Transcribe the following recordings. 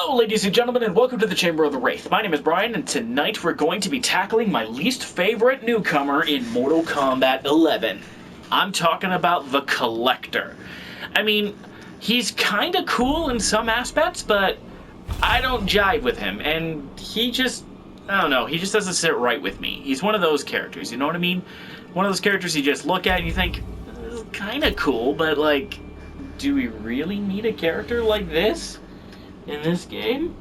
Hello, ladies and gentlemen, and welcome to the Chamber of the Wraith. My name is Brian, and tonight we're going to be tackling my least favorite newcomer in Mortal Kombat 11. I'm talking about the Kollector. I mean, he's kinda cool in some aspects, but I don't jive with him, and he just, I don't know, he just doesn't sit right with me. He's one of those characters, you know what I mean? One of those characters you just look at and you think, this is kinda cool, but like, do we really need a character like this in this game?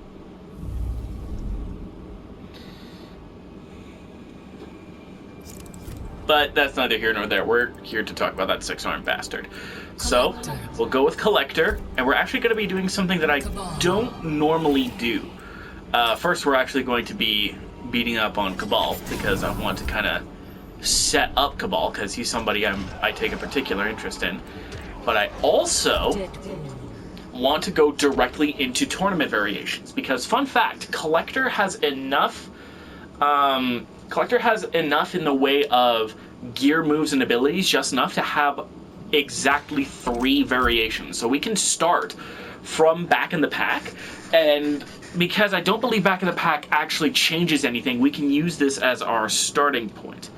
But that's neither here nor there. We're here to talk about that six-armed bastard. So, we'll go with Kollector, and we're actually going to be doing something that I don't normally do. First, we're actually going to be beating up on Cabal, because I want to kind of set up Cabal, because he's somebody I take a particular interest in. But I also want to go directly into tournament variations, because fun fact, Kollector has enough in the way of gear moves and abilities, just enough to have exactly 3 variations. So we can start from Back in the Pack, and because I don't believe Back in the Pack actually changes anything, we can use this as our starting point.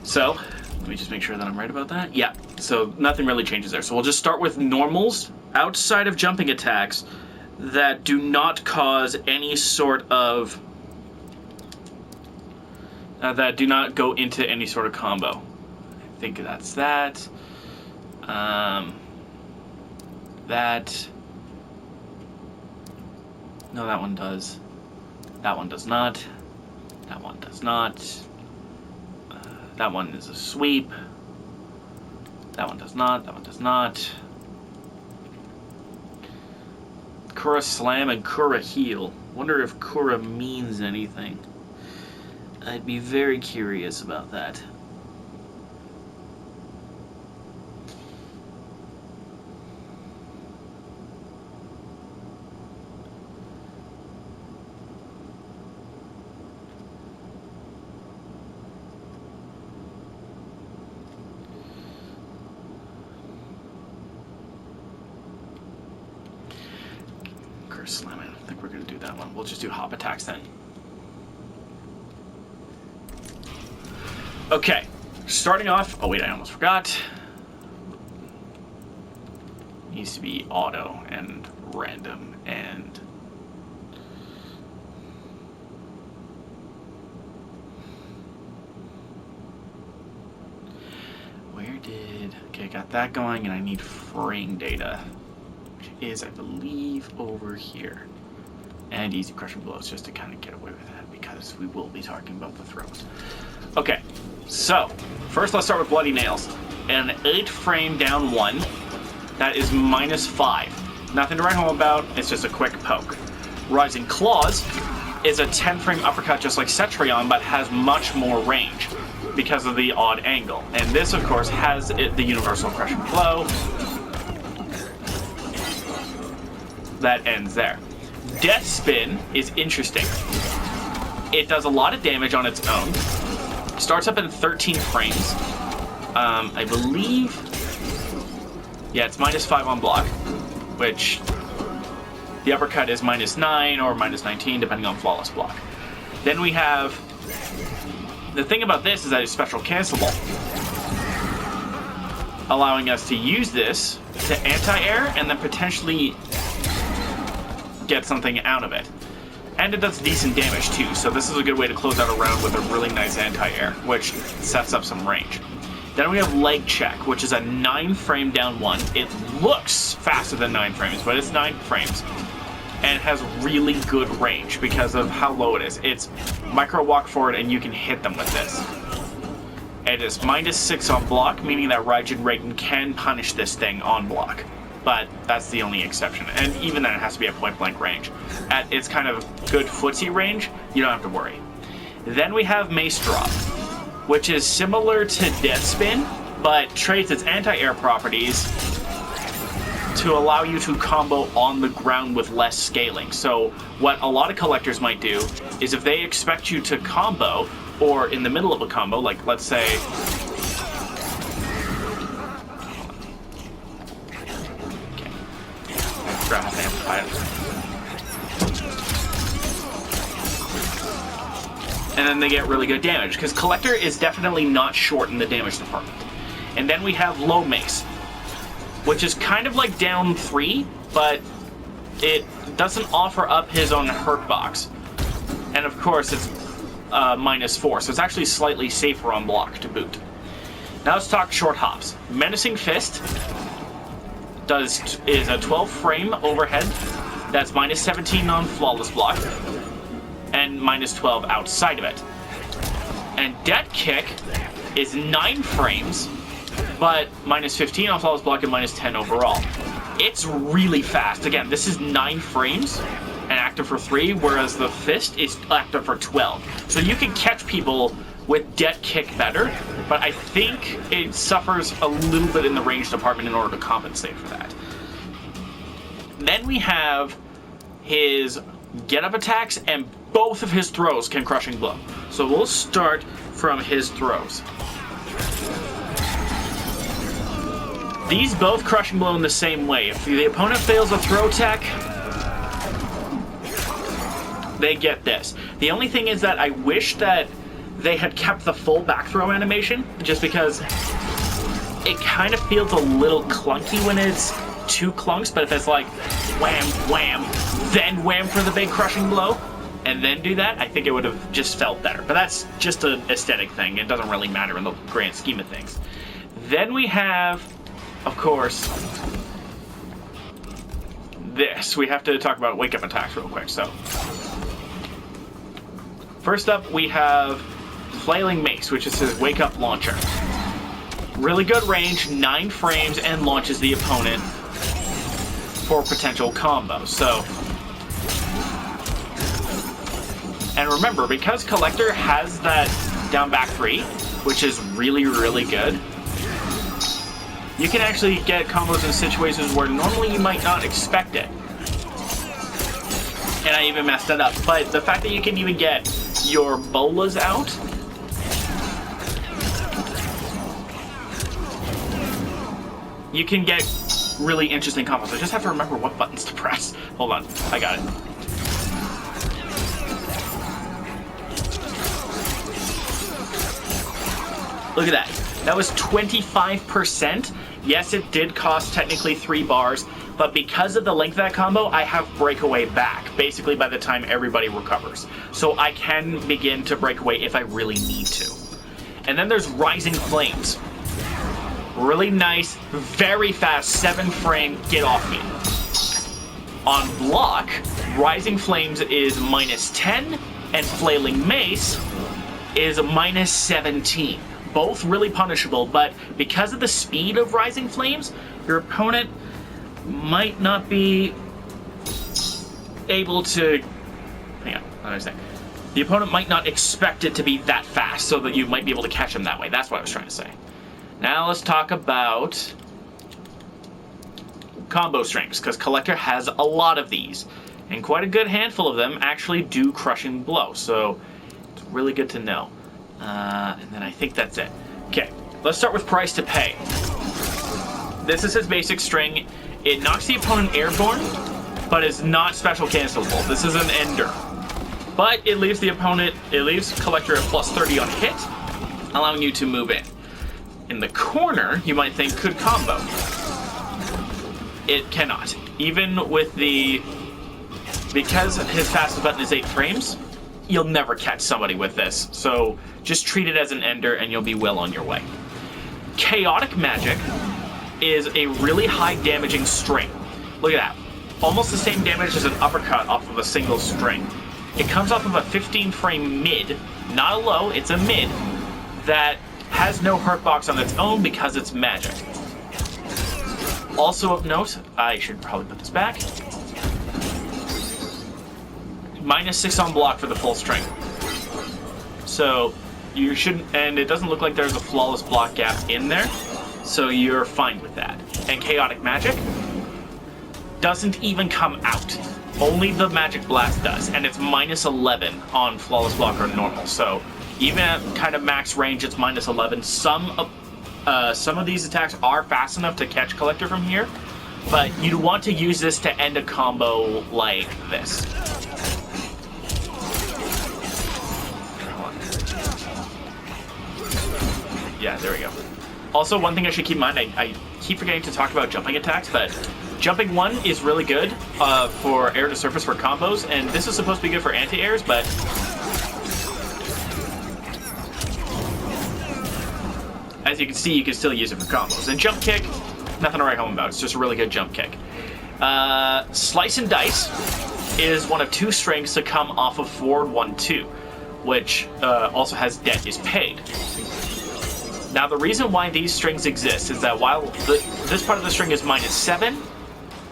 So, let me just make sure that I'm right about that. Yeah, so nothing really changes there. So we'll just start with normals outside of jumping attacks that do not cause any sort of... that do not go into any sort of combo. I think that's that. That... No, that one does. That one does not. That one does not. That one is a sweep. That one does not. That one does not. Kura Slam and Kura Heal. Wonder if Kura means anything. I'd be very curious about that. Slam. I don't think we're going to do that one. We'll just do hop attacks then. Okay, starting off. Oh wait, I almost forgot. Needs to be auto and random and where did? Okay, got that going, and I need frame data. Is, I believe, over here. And easy crushing blows, just to kind of get away with that, because we will be talking about the throws. Okay, so, first let's start with Bloody Nails. An 8 frame down 1, that is -5. Nothing to write home about, it's just a quick poke. Rising Claws is a 10 frame uppercut just like Cetrion, but has much more range because of the odd angle. And this, of course, has the universal crushing blow. That ends there. Death Spin is interesting. It does a lot of damage on its own. Starts up in 13 frames. I believe... Yeah, it's -5 on block, which the uppercut is -9 or -19, depending on flawless block. Then we have... The thing about this is that it's special cancelable, allowing us to use this to anti-air and then potentially get something out of it. And it does decent damage too, so this is a good way to close out a round with a really nice anti-air, which sets up some range. Then we have Leg Check, which is a 9 frame down 1. It looks faster than 9 frames, but it's 9 frames. And it has really good range because of how low it is. It's micro walk forward and you can hit them with this. It is -6 on block, meaning that Raijin Raiden can punish this thing on block. But that's the only exception. And even then, it has to be at point-blank range. At its kind of good footsie range, you don't have to worry. Then we have Mace Drop, which is similar to Death Spin, but trades its anti-air properties to allow you to combo on the ground with less scaling. So what a lot of collectors might do is if they expect you to combo, or in the middle of a combo, like let's say... Okay. Grab the amplifier. And then they get really good damage, because Kollector is definitely not short in the damage department. And then we have Low Mace, which is kind of like down 3, but it doesn't offer up his own hurt box. And of course it's -4, so it's actually slightly safer on block to boot. Now let's talk short hops. Menacing Fist is a 12 frame overhead, that's -17 on flawless block, and -12 outside of it. And Dead Kick is 9 frames, but -15 on flawless block and -10 overall. It's really fast. Again, this is 9 frames and active for 3, whereas the Fist is active for 12. So you can catch people with Dead Kick better, but I think it suffers a little bit in the range department in order to compensate for that. Then we have his get-up attacks, and both of his throws can Crushing Blow. So we'll start from his throws. These both Crushing Blow in the same way. If the opponent fails a throw attack, they get this. The only thing is that I wish that they had kept the full back throw animation, just because it kind of feels a little clunky when it's 2 clunks, but if it's like wham, wham, then wham for the big Crushing Blow, and then do that, I think it would have just felt better. But that's just an aesthetic thing. It doesn't really matter in the grand scheme of things. Then we have, of course, this. We have to talk about wake-up attacks real quick. So, first up, we have Flailing Mace, which is his wake-up launcher. Really good range, 9 frames, and launches the opponent for potential combos. So, and remember, because Kollector has that down back 3, which is really, really good, you can actually get combos in situations where normally you might not expect it. And I even messed it up. But the fact that you can even get your bolas out, you can get really interesting combos. I just have to remember what buttons to press. Hold on, I got it. Look at that. That was 25%. Yes, it did cost technically 3 bars, but because of the length of that combo, I have breakaway back, basically by the time everybody recovers. So I can begin to break away if I really need to. And then there's Rising Flames. Really nice, very fast, 7 frame, get off me. On block, Rising Flames is -10, and Flailing Mace is -17. Both really punishable, but because of the speed of Rising Flames, your opponent might not be able to... Hang on, what was I saying? The opponent might not expect it to be that fast, so that you might be able to catch him that way. That's what I was trying to say. Now let's talk about combo strings, because Kollector has a lot of these, and quite a good handful of them actually do Crushing Blow, so it's really good to know. And then I think that's it. Okay, let's start with Price to Pay. This is his basic string. It knocks the opponent airborne, but is not special cancelable. This is an ender. But it leaves the opponent, it leaves Kollector at +30 on hit, allowing you to move in. In the corner, you might think, could combo. It cannot. Even with the... Because his fastest button is 8 frames, you'll never catch somebody with this. So just treat it as an ender and you'll be well on your way. Chaotic Magic is a really high damaging string. Look at that. Almost the same damage as an uppercut off of a single string. It comes off of a 15 frame mid, not a low, it's a mid, that has no hurt box on its own because it's magic. Also of note, I should probably put this back, -6 on block for the full string. So you shouldn't, and it doesn't look like there's a flawless block gap in there, so you're fine with that. And Chaotic Magic doesn't even come out. Only the Magic Blast does, and it's minus 11 on Flawless Block or normal. So even at kind of max range, it's minus 11. Some of these attacks are fast enough to catch Kollector from here, but you'd want to use this to end a combo like this. Yeah, there we go. Also, one thing I should keep in mind, I keep forgetting to talk about jumping attacks, but jumping 1 is really good for air to surface for combos, and this is supposed to be good for anti-airs, but as you can see, you can still use it for combos. And jump kick, nothing to write home about. It's just a really good jump kick. Slice and Dice is one of 2 strings to come off of forward 1-2, which also has Debt is Paid. Now, the reason why these strings exist is that while this part of the string is minus 7,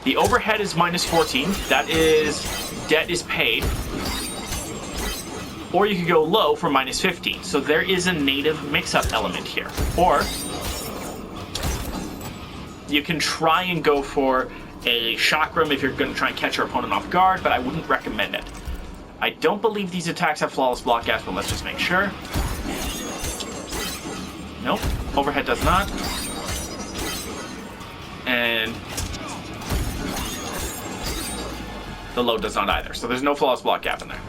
the overhead is minus 14. That is Debt is Paid. Or you could go low for minus 15. So there is a native mix-up element here. Or you can try and go for a chakram if you're going to try and catch your opponent off guard, but I wouldn't recommend it. I don't believe these attacks have flawless block gaps, but let's just make sure. Nope, overhead does not. And the low does not either, so there's no flawless block gap in there.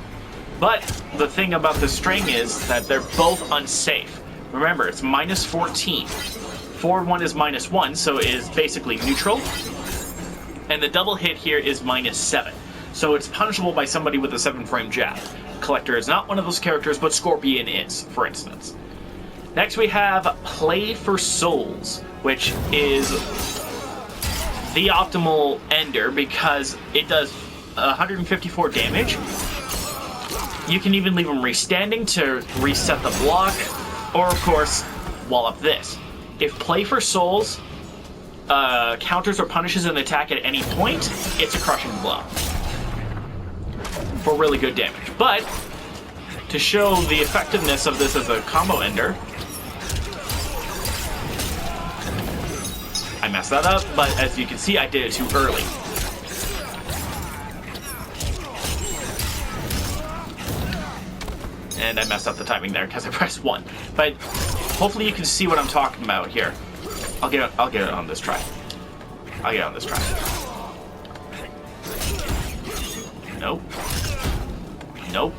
But the thing about this string is that they're both unsafe. Remember, it's minus 14. Forward 1 is minus 1, so it is basically neutral. And the double hit here is minus 7. So it's punishable by somebody with a 7-frame jab. Kollector is not one of those characters, but Scorpion is, for instance. Next we have Play for Souls, which is the optimal ender because it does 154 damage. You can even leave him restanding to reset the block, or of course, wallop this. If Play for Souls counters or punishes an attack at any point, it's a crushing blow for really good damage. But to show the effectiveness of this as a combo ender, I messed that up, but as you can see, I did it too early. And I messed up the timing there because I pressed 1. But hopefully you can see what I'm talking about here. I'll get it on this try. I'll get it on this try. Nope. Nope.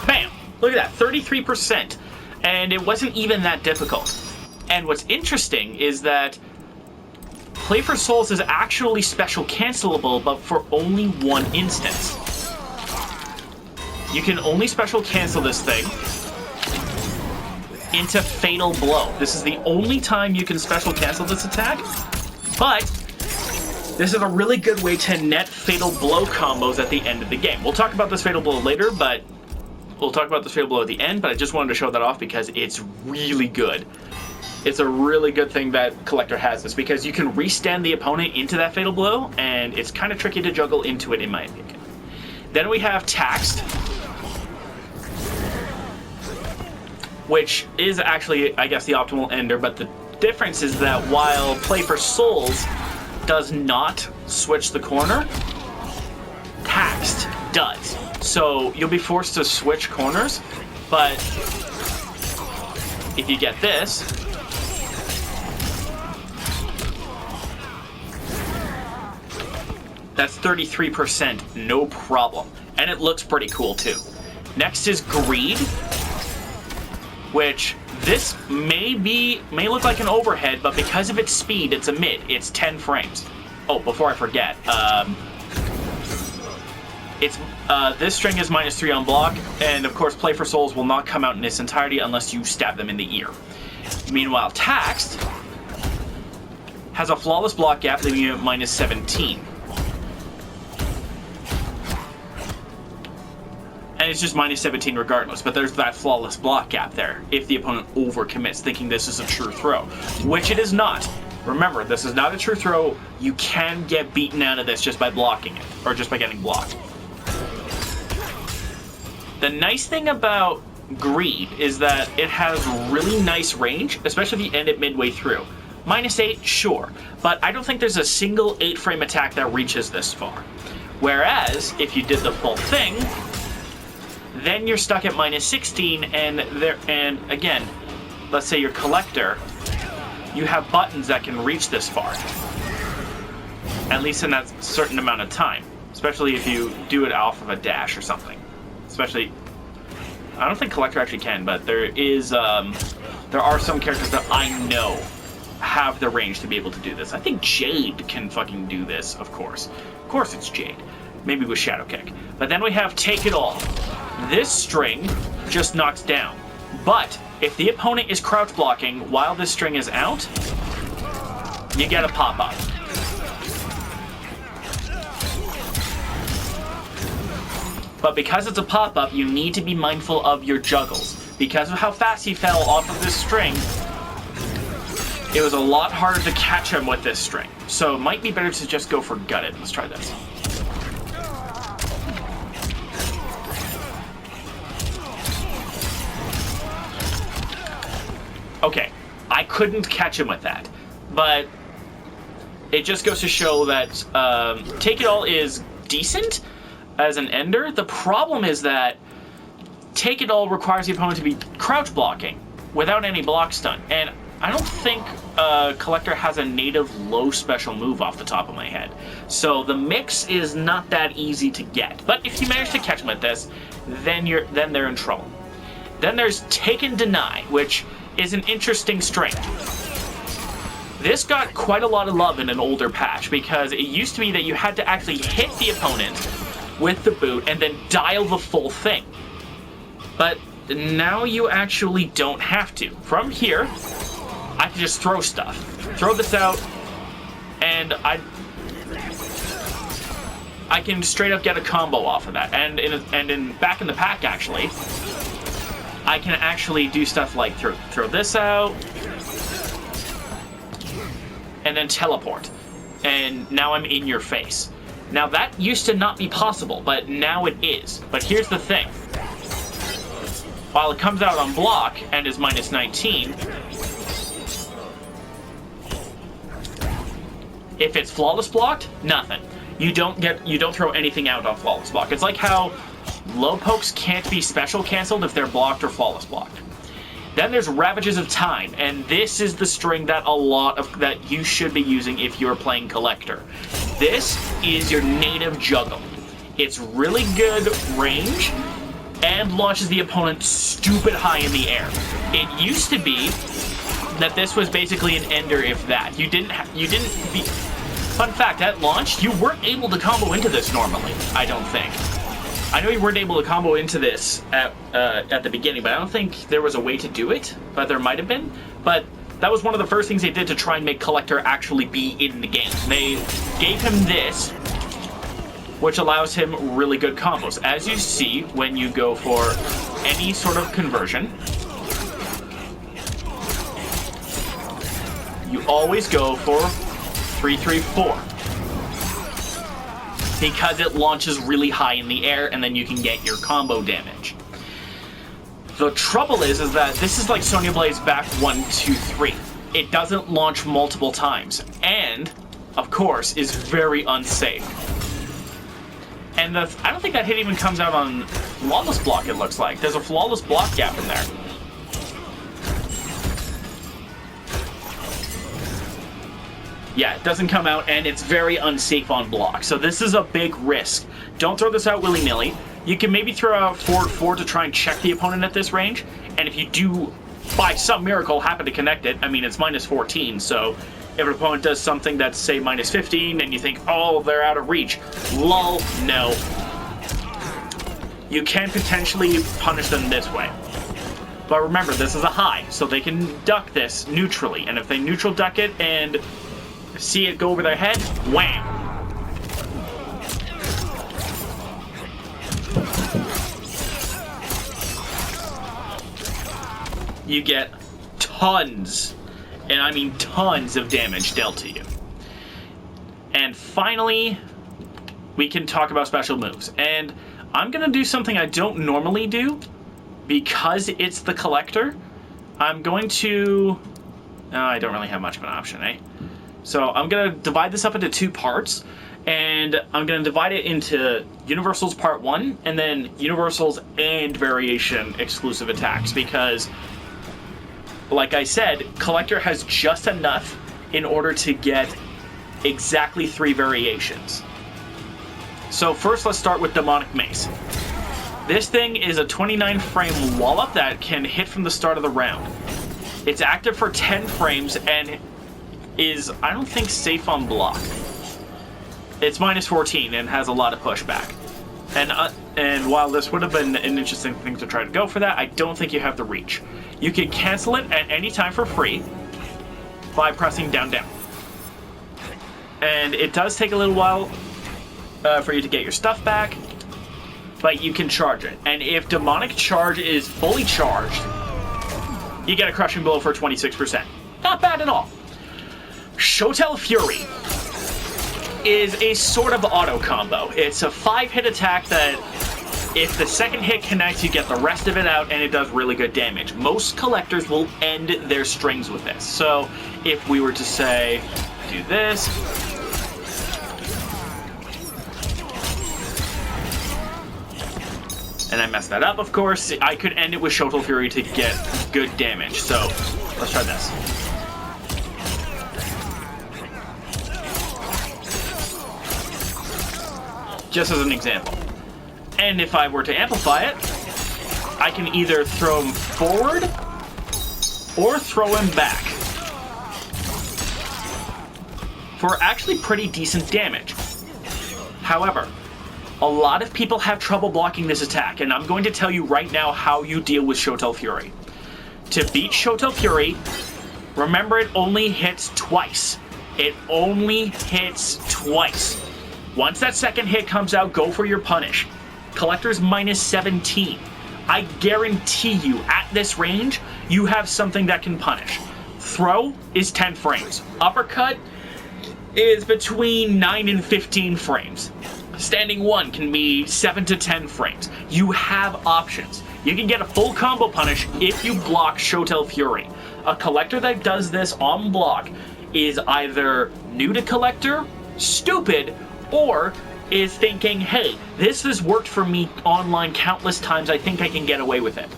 Bam! Look at that, 33%. And it wasn't even that difficult. And what's interesting is that Play for Souls is actually special cancelable, but for only 1 instance. You can only special cancel this thing into Fatal Blow. This is the only time you can special cancel this attack, but this is a really good way to net Fatal Blow combos at the end of the game. We'll talk about this Fatal Blow later, but we'll talk about this Fatal Blow at the end, but I just wanted to show that off because it's really good. It's a really good thing that Kollector has this, because you can restand the opponent into that Fatal Blow, and it's kind of tricky to juggle into it, in my opinion. Then we have Taxed, which is actually, I guess, the optimal ender, but the difference is that while Play for Souls does not switch the corner, Taxed does. So you'll be forced to switch corners, but if you get this, that's 33%, no problem. And it looks pretty cool too. Next is Greed, which this may look like an overhead, but because of its speed, it's a mid. It's 10 frames. Oh, before I forget, this string is minus 3 on block, and of course Play for Souls will not come out in its entirety unless you stab them in the ear. Meanwhile, Taxed has a flawless block gap, leaving you at minus 17. And it's just minus 17 regardless, but there's that flawless block gap there if the opponent overcommits, thinking this is a true throw, which it is not. Remember, this is not a true throw. You can get beaten out of this just by blocking it, or just by getting blocked. The nice thing about Greed is that it has really nice range, especially if you end it midway through. -8, sure, but I don't think there's a single 8-frame attack that reaches this far. Whereas, if you did the full thing, then you're stuck at -16, and again, let's say your Kollector, you have buttons that can reach this far. At least in that certain amount of time. Especially if you do it off of a dash or something. Especially, I don't think Kollector actually can, but there are some characters that I know have the range to be able to do this. I think Jade can fucking do this, of course. Of course it's Jade. Maybe with Shadow Kick. But then we have Take It All. This string just knocks down. But if the opponent is crouch blocking while this string is out, you get a pop-up. But because it's a pop-up, you need to be mindful of your juggles. Because of how fast he fell off of this string, it was a lot harder to catch him with this string. So it might be better to just go for gutted. Let's try this. Okay, I couldn't catch him with that. But it just goes to show that Take It All is decent as an ender. The problem is that Take It All requires the opponent to be crouch blocking without any block stun. And I don't think Kollector has a native low special move off the top of my head. So the mix is not that easy to get. But if you manage to catch him at this, then they're in trouble. Then there's Take and Deny, which is an interesting string. This got quite a lot of love in an older patch because it used to be that you had to actually hit the opponent with the boot and then dial the full thing. But now you actually don't have to. From here, I can just throw stuff. Throw this out, and I can straight up get a combo off of that. And back in the pack, actually, I can actually do stuff like throw this out, and then teleport. And now I'm in your face. Now that used to not be possible, but now it is. But here's the thing. While it comes out on block and is -19, if it's flawless blocked, nothing. You don't throw anything out on flawless block. It's like how low pokes can't be special canceled if they're blocked or flawless blocked. Then there's Ravages of Time, and this is the string that that you should be using if you're playing Kollector. This is your native juggle. It's really good range and launches the opponent stupid high in the air. It used to be that this was basically an ender if that. You didn't be. Fun fact, at launch, you weren't able to combo into this normally, I don't think. I know you weren't able to combo into this at the beginning, but I don't think there was a way to do it, but there might have been. But that was one of the first things they did to try and make Kollector actually be in the game. They gave him this, which allows him really good combos. As you see, when you go for any sort of conversion, you always go for 3-3-4. Because it launches really high in the air, and then you can get your combo damage. The trouble is that this is like Sonya Blade's back 1, 2, 3. It doesn't launch multiple times, and, of course, is very unsafe. And I don't think that hit even comes out on flawless block, it looks like. There's a flawless block gap in there. Yeah, it doesn't come out, and it's very unsafe on block. So this is a big risk. Don't throw this out willy-nilly. You can maybe throw out forward 4 to try and check the opponent at this range. And if you do, by some miracle, happen to connect it, I mean, it's -14, so if an opponent does something that's, say, -15, and you think, oh, they're out of reach, lol, no. You can potentially punish them this way. But remember, this is a high, so they can duck this neutrally. And if they neutral duck it and see it go over their head, wham! You get tons, and I mean tons of damage dealt to you. And finally, we can talk about special moves. And I'm gonna do something I don't normally do, because it's the Kollector, I'm going to... I don't really have much of an option, eh? So I'm going to divide this up into 2 parts, and I'm going to divide it into Universals Part 1, and then Universals and Variation exclusive attacks, because, like I said, Kollector has just enough in order to get exactly 3 variations. So first, let's start with Demonic Mace. This thing is a 29 frame wallop that can hit from the start of the round. It's active for 10 frames and is, I don't think, safe on block. It's minus 14 and has a lot of pushback. And while this would have been an interesting thing to try to go for that, I don't think you have the reach. You can cancel it at any time for free by pressing down, down. And it does take a little while for you to get your stuff back, but you can charge it. And if Demonic Charge is fully charged, you get a Crushing Blow for 26%. Not bad at all. Shotel Fury is a sort of auto combo. It's a 5-hit attack that if the second hit connects, you get the rest of it out, and it does really good damage. Most Collectors will end their strings with this. So if we were to say, do this, and I messed that up, of course, I could end it with Shotel Fury to get good damage. So let's try this. Just as an example. And if I were to amplify it, I can either throw him forward or throw him back for actually pretty decent damage. However, a lot of people have trouble blocking this attack, and I'm going to tell you right now how you deal with Shotel Fury. To beat Shotel Fury, remember it only hits twice. It only hits twice. Once that second hit comes out, go for your punish. Collector's minus 17. I guarantee you, at this range, you have something that can punish. Throw is 10 frames. Uppercut is between 9 and 15 frames. Standing 1 can be 7 to 10 frames. You have options. You can get a full combo punish if you block Shotel Fury. A Kollector that does this on block is either new to Kollector, stupid, or is thinking, hey, this has worked for me online countless times, I think I can get away with it.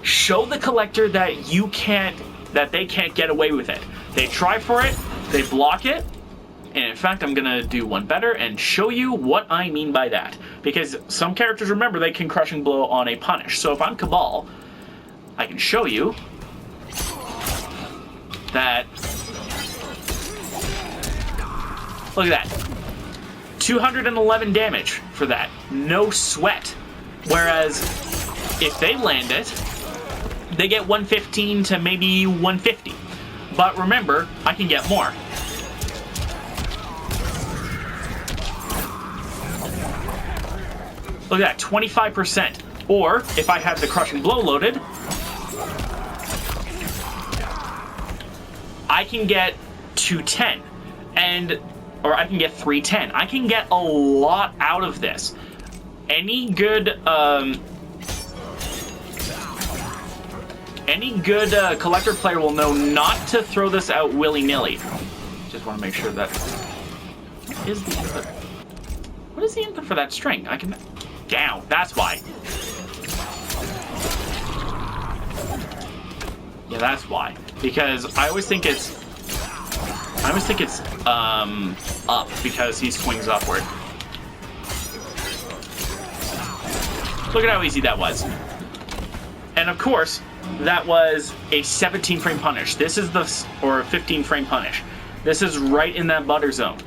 Show the Kollector that they can't get away with it. They try for it, they block it, and in fact, I'm going to do one better and show you what I mean by that. Because some characters, remember, they can Crushing Blow on a punish. So if I'm Cabal, I can show you that... Look at that. 211 damage for that. No sweat. Whereas, if they land it, they get 115 to maybe 150. But remember, I can get more. Look at that, 25%. Or, if I have the Crushing Blow loaded, I can get 210. Or I can get 310. I can get a lot out of this. Any good Kollector player will know not to throw this out willy-nilly. Just want to make sure that is the input. What is the input for that string? I can... Down. That's why. Yeah, that's why. Because I always think it's up because he swings upward. Look at how easy that was. And of course, that was a 17 frame punish. This is or a 15 frame punish. This is right in that butter zone.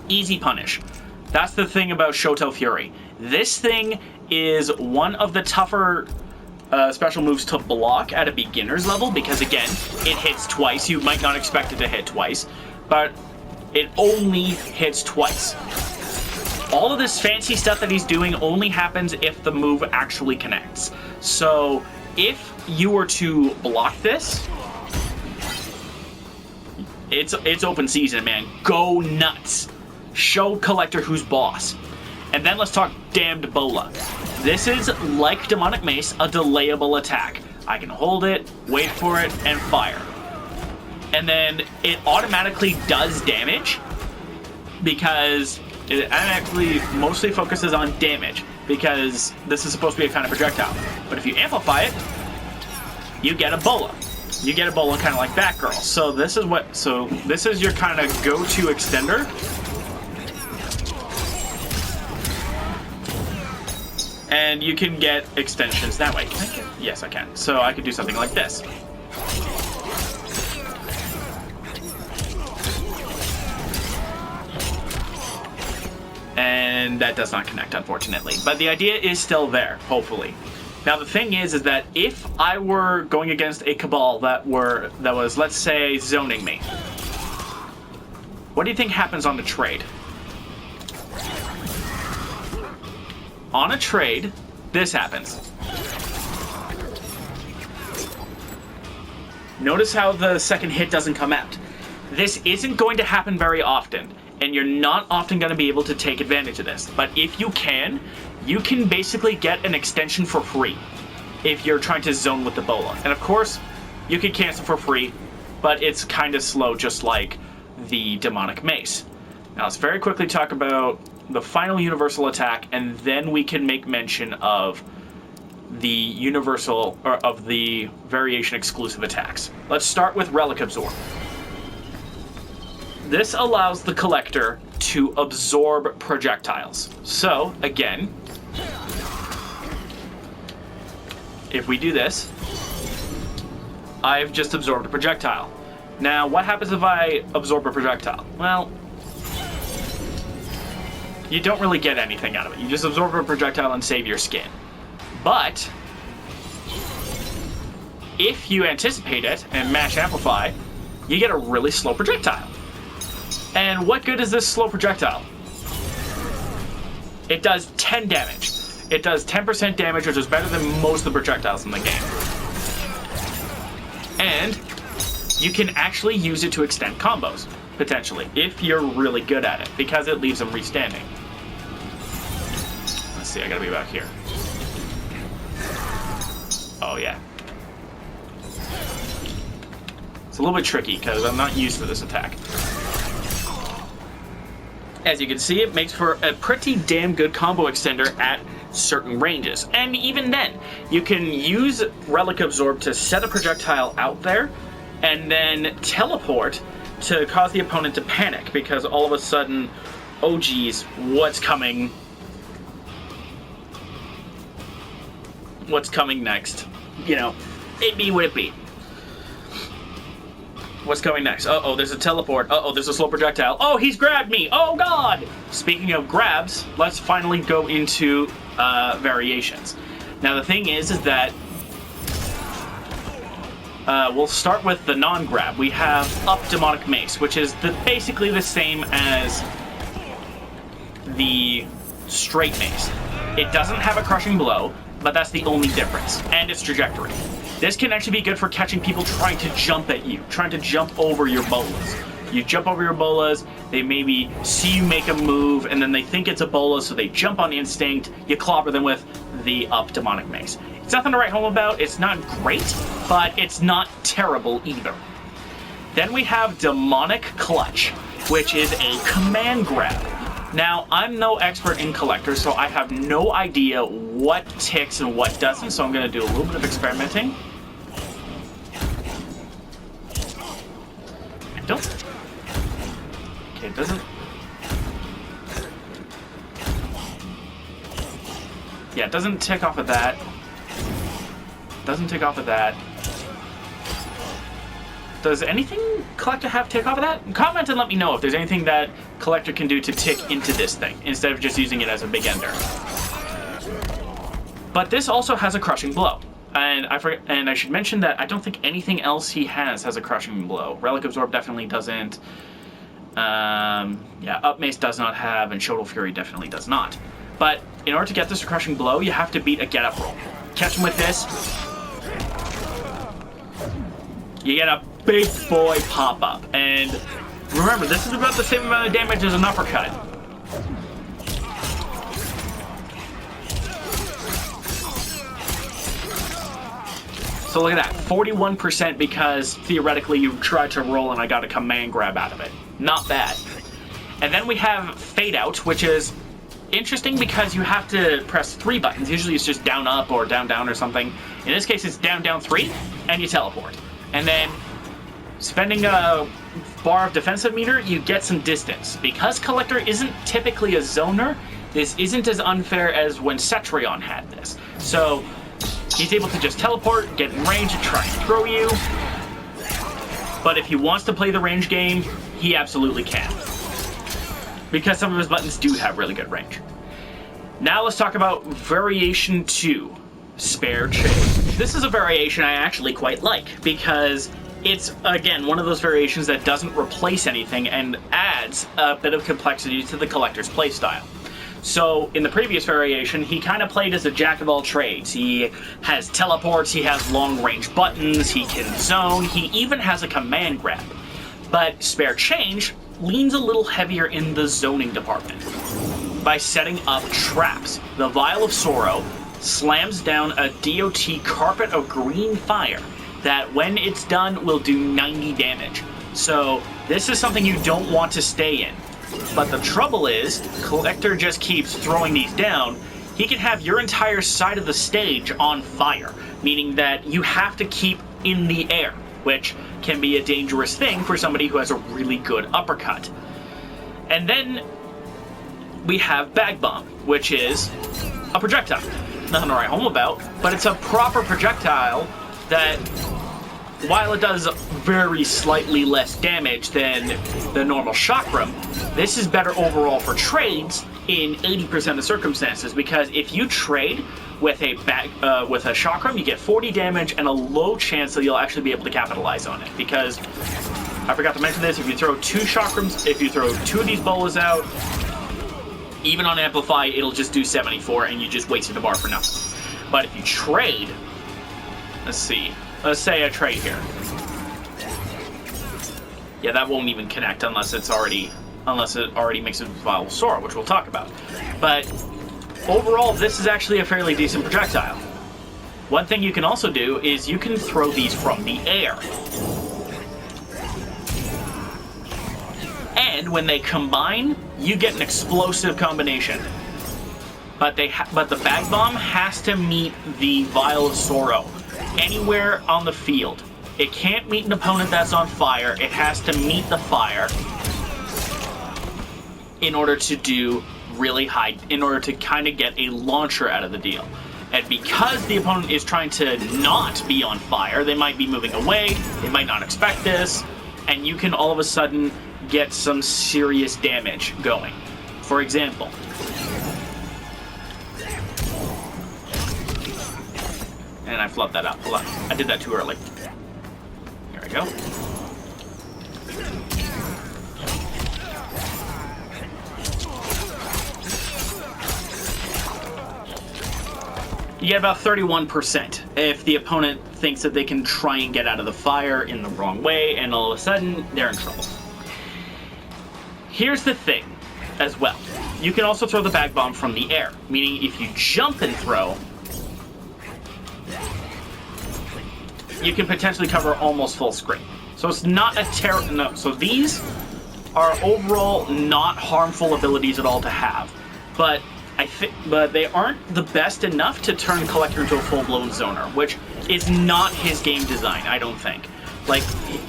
Easy punish. That's the thing about Shotel Fury. This thing is one of the tougher special moves to block at a beginner's level because, again, it hits twice. You might not expect it to hit twice, but it only hits twice. All of this fancy stuff that he's doing only happens if the move actually connects. So if you were to block this, it's open season, man. Go nuts. show Kollector who's boss. And then let's talk damned Bola. This is, like Demonic Mace, a delayable attack. I can hold it, wait for it, and fire. And then it automatically does damage because it actually mostly focuses on damage because this is supposed to be a kind of projectile. But if you amplify it, you get a Bola. You get a Bola kind of like Batgirl. So this is your kind of go-to extender. And you can get extensions that way. Can I get? Yes, I can. So I could do something like this. And that does not connect, unfortunately. But the idea is still there, hopefully. Now the thing is that if I were going against a Cabal that was, let's say, zoning me, what do you think happens on the trade? On a trade, this happens. Notice how the second hit doesn't come out. This isn't going to happen very often, and you're not often going to be able to take advantage of this. But if you can basically get an extension for free if you're trying to zone with the Bola. And of course, you can cancel for free, but it's kind of slow, just like the Demonic Mace. Now let's very quickly talk about the final universal attack, and then we can make mention of the universal, or of the variation exclusive attacks. Let's start with Relic Absorb. This allows the Kollector to absorb projectiles. So, again, if we do this, I've just absorbed a projectile. Now, what happens if I absorb a projectile? Well, you don't really get anything out of it. You just absorb a projectile and save your skin. But if you anticipate it and mash amplify, you get a really slow projectile. And what good is this slow projectile? It does 10 damage. It does 10% damage, which is better than most of the projectiles in the game. And you can actually use it to extend combos, potentially, if you're really good at it, because it leaves them restanding. Let's see, I gotta be back here. Oh, yeah. It's a little bit tricky, because I'm not used to this attack. As you can see, it makes for a pretty damn good combo extender at certain ranges. And even then, you can use Relic Absorb to set a projectile out there, and then teleport to cause the opponent to panic, because all of a sudden, oh geez, what's coming? What's coming next? You know, it be what it be. What's coming next? Uh-oh, there's a teleport. Uh-oh, there's a slow projectile. Oh, he's grabbed me! Oh, God! Speaking of grabs, let's finally go into variations. Now, the thing is that we'll start with the non-grab. We have Up Demonic Mace, which is basically the same as the straight mace. It doesn't have a crushing blow, but that's the only difference, and its trajectory. This can actually be good for catching people trying to jump at you, trying to jump over your bolas. You jump over your bolas, they maybe see you make a move, and then they think it's a bola, so they jump on instinct, you clobber them with the Up Demonic Mace. It's nothing to write home about, it's not great, but it's not terrible either. Then we have Demonic Clutch, which is a command grab. Now, I'm no expert in Kollector, so I have no idea what ticks and what doesn't, so I'm going to do a little bit of experimenting. I don't... Okay, it doesn't... Yeah, it doesn't tick off of that. Doesn't tick off of that. Does anything Kollector have tick off of that? Comment and let me know if there's anything that Kollector can do to tick into this thing, instead of just using it as a big ender. But this also has a crushing blow. And I should mention that I don't think anything else he has a crushing blow. Relic Absorb definitely doesn't. Yeah, Up Mace does not have, and Shotel Fury definitely does not. But in order to get this crushing blow, you have to beat a get-up roll. Catch him with this. You get a big boy pop-up. And remember, this is about the same amount of damage as an uppercut. So look at that, 41% because theoretically you tried to roll and I got a command grab out of it. Not bad. And then we have Fade Out, which is interesting because you have to press 3 buttons. Usually it's just down, up, or down, down, or something. In this case, it's down, down, 3, and you teleport. And then, spending a bar of defensive meter, you get some distance. Because Kollector isn't typically a zoner, this isn't as unfair as when Cetrion had this. So, he's able to just teleport, get in range, and try and throw you. But if he wants to play the range game, he absolutely can. Because some of his buttons do have really good range. Now let's talk about Variation 2, Spare Chain. This is a variation I actually quite like, because it's, again, one of those variations that doesn't replace anything and adds a bit of complexity to the Kollector's playstyle. So, in the previous variation, he kind of played as a jack of all trades. He has teleports, he has long-range buttons, he can zone, he even has a command grab. But Spare Change leans a little heavier in the zoning department by setting up traps. The Vial of Sorrow slams down a DOT Carpet of Green Fire that, when it's done, will do 90 damage. So, this is something you don't want to stay in. But the trouble is, Kollector just keeps throwing these down. He can have your entire side of the stage on fire, meaning that you have to keep in the air, which can be a dangerous thing for somebody who has a really good uppercut. And then we have Bag Bomb, which is a projectile. Nothing to write home about, but it's a proper projectile that, while it does very slightly less damage than the normal chakram, this is better overall for trades in 80% of circumstances, because if you trade with a chakram, you get 40 damage and a low chance that you'll actually be able to capitalize on it. Because, I forgot to mention this, if you throw 2 chakrams, if you throw 2 of these bolas out, even on Amplify, it'll just do 74 and you just wasted a bar for nothing. But if you trade, let's see, let's say I trade here. Yeah, that won't even connect unless it already makes a Vial of Sorrow, which we'll talk about. But overall, this is actually a fairly decent projectile. One thing you can also do is you can throw these from the air. And when they combine, you get an explosive combination. But the Bag Bomb has to meet the Vial of Sorrow anywhere on the field. It can't meet an opponent that's on fire. It has to meet the fire in order to do really high, in order to kind of get a launcher out of the deal. And because the opponent is trying to not be on fire, they might be moving away, they might not expect this, and you can all of a sudden get some serious damage going. For example, and I flubbed that up. Hold on. I did that too early. Here I go. You get about 31% if the opponent thinks that they can try and get out of the fire in the wrong way, and all of a sudden, they're in trouble. Here's the thing, as well. You can also throw the Bag Bomb from the air, meaning if you jump and throw, you can potentially cover almost full screen. So it's not a no. So these are overall not harmful abilities at all to have, but but they aren't the best enough to turn Kollector into a full-blown zoner, which is not his game design, I don't think. Like,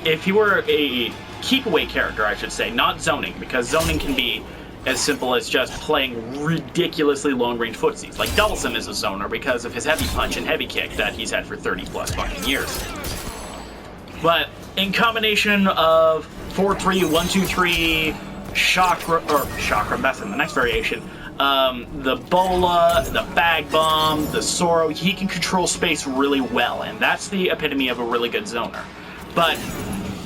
if he were a keep-away character, I should say, not zoning, because zoning can be as simple as just playing ridiculously long-range footsies. Like, Doublesome is a zoner because of his heavy punch and heavy kick that he's had for 30-plus fucking years. But in combination of 4-3, 1-2-3, chakra, that's in the next variation, the bola, the Bag Bomb, the Sorrow, he can control space really well, and that's the epitome of a really good zoner. But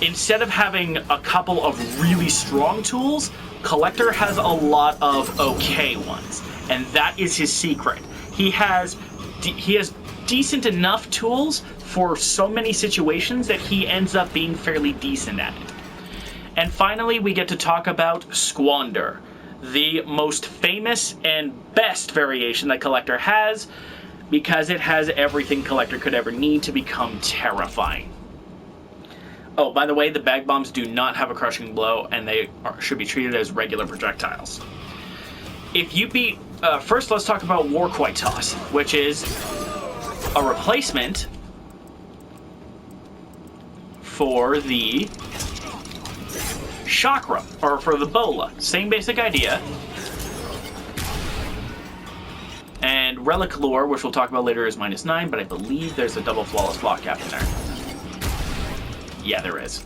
instead of having a couple of really strong tools, Kollector has a lot of okay ones, and that is his secret. He has decent enough tools for so many situations that he ends up being fairly decent at it. And finally, we get to talk about Squander, the most famous and best variation that Kollector has, because it has everything Kollector could ever need to become terrifying. Oh, by the way, the bag bombs do not have a crushing blow, and they should be treated as regular projectiles. If you beat... first, let's talk about War Koi Toss, which is a replacement for the chakra, or for the bola. Same basic idea. And Relic Lore, which we'll talk about later, is -9, but I believe there's a double flawless block cap in there. Yeah, there is.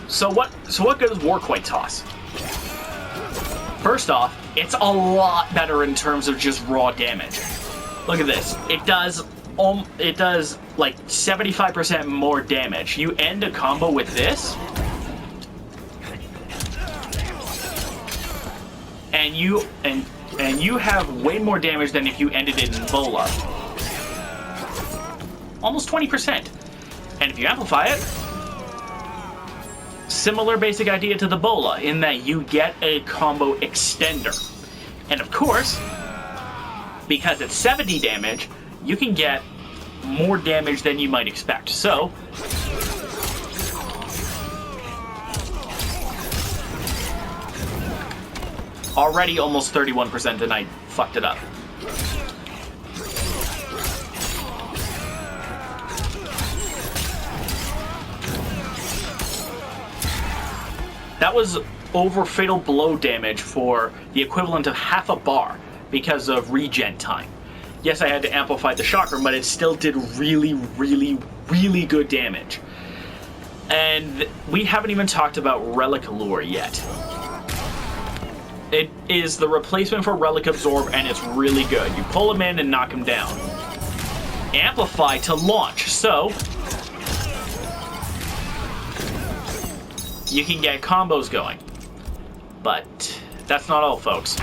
So what good is War Koi Toss? First off, it's a lot better in terms of just raw damage. Look at this. It does like 75% more damage. You end a combo with this, and you have way more damage than if you ended it in bola. Almost 20%. And if you amplify it, similar basic idea to the bola in that you get a combo extender. And of course, because it's 70 damage, you can get more damage than you might expect. So, already almost 31% and I fucked it up. That was over Fatal Blow damage for the equivalent of half a bar because of regen time. Yes, I had to amplify the chakra, but it still did really, really, really good damage. And we haven't even talked about Relic Lure yet. It is the replacement for Relic Absorb, and it's really good. You pull him in and knock him down. Amplify to launch, so you can get combos going. But that's not all, folks.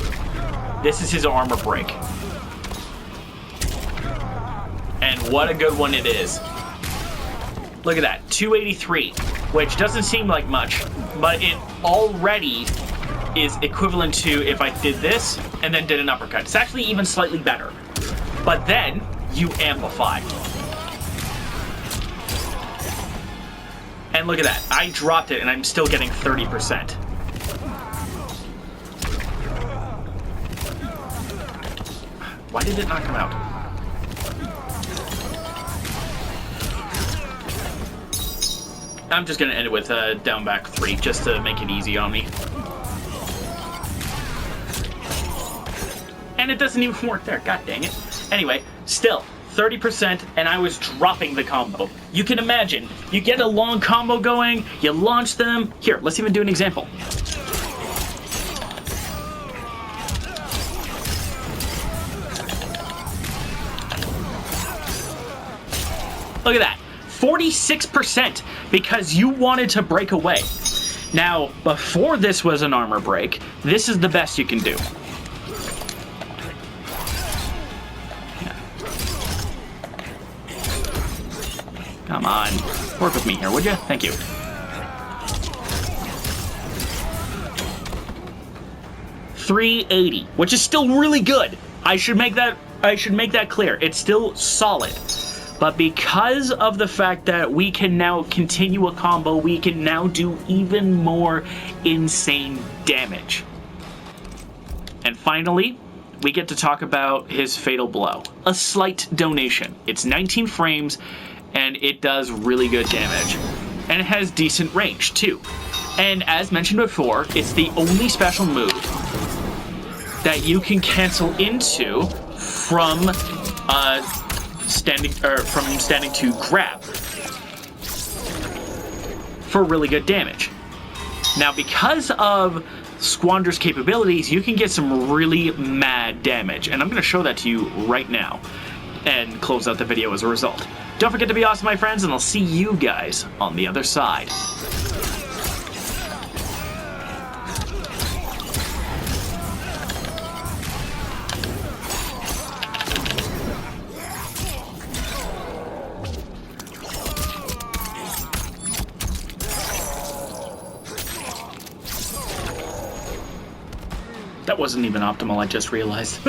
This is his armor break. And what a good one it is. Look at that, 283, which doesn't seem like much, but it already is equivalent to if I did this and then did an uppercut. It's actually even slightly better. But then you amplify. And look at that, I dropped it and I'm still getting 30%. Why did it not come out? I'm just gonna end it with down back 3 just to make it easy on me. And it doesn't even work there, god dang it. Anyway, still, 30%, and I was dropping the combo. You can imagine, you get a long combo going, you launch them. Here, let's even do an example. Look at that, 46% because you wanted to break away. Now, before this was an armor break, this is the best you can do. Come on, work with me here, would you? Thank you. $380, which is still really good. I should make that clear. It's still solid. But because of the fact that we can now continue a combo, we can now do even more insane damage. And finally, we get to talk about his Fatal Blow. A slight donation. It's 19 frames, and it does really good damage. And it has decent range, too. And as mentioned before, it's the only special move that you can cancel into from standing to grab for really good damage. Now, because of Squander's capabilities, you can get some really mad damage, and I'm going to show that to you right now and close out the video as a result. Don't forget to be awesome, my friends, and I'll see you guys on the other side. That wasn't even optimal, I just realized.